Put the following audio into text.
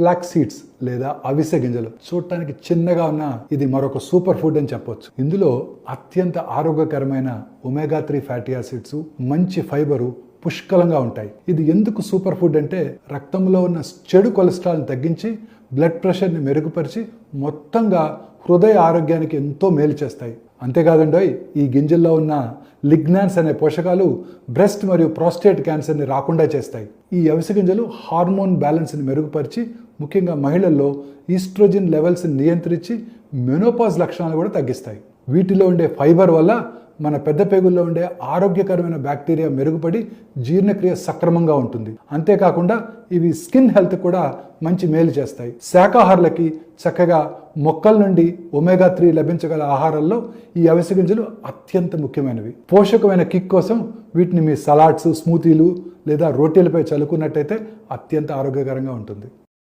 Flax seeds లేదా అవిసె గింజలు. చూడటానికి చిన్నగా ఉన్న ఇది మరొక సూపర్ ఫుడ్ అని చెప్పొచ్చు. ఇందులో అత్యంత ఆరోగ్యకరమైన ఒమేగా 3 ఫ్యాటీ యాసిడ్స్, మంచి ఫైబరు పుష్కలంగా ఉంటాయి. ఇది ఎందుకు సూపర్ ఫుడ్ అంటే రక్తంలో ఉన్న చెడు కొలెస్ట్రాల్ని తగ్గించి బ్లడ్ ప్రెషర్ని మెరుగుపరిచి మొత్తంగా హృదయ ఆరోగ్యానికి ఎంతో మేలు చేస్తాయి. అంతేకాదండి, ఈ గింజల్లో ఉన్న లిగ్నాన్స్ అనే పోషకాలు బ్రెస్ట్ మరియు ప్రోస్టేట్ క్యాన్సర్ని రాకుండా చేస్తాయి. ఈ అవిసె గింజలు హార్మోన్ బ్యాలెన్స్ని మెరుగుపరిచి ముఖ్యంగా మహిళల్లో ఈస్ట్రోజన్ లెవెల్స్ని నియంత్రించి మెనోపాజ్ లక్షణాలు కూడా తగ్గిస్తాయి. వీటిలో ఉండే ఫైబర్ వల్ల మన పెద్ద పేగుల్లో ఉండే ఆరోగ్యకరమైన బ్యాక్టీరియా మెరుగుపడి జీర్ణక్రియ సక్రమంగా ఉంటుంది. అంతేకాకుండా ఇవి స్కిన్ హెల్త్ కూడా మంచి మేలు చేస్తాయి. శాకాహారులకి చక్కగా మొక్కల నుండి ఒమేగా 3 లభించగల ఆహారాల్లో ఈ అవిసె గింజలు అత్యంత ముఖ్యమైనవి. పోషకమైన కిక్ కోసం వీటిని మీ సలాడ్స్, స్మూతీలు లేదా రోటీలపై చల్లుకున్నట్టయితే అత్యంత ఆరోగ్యకరంగా ఉంటుంది.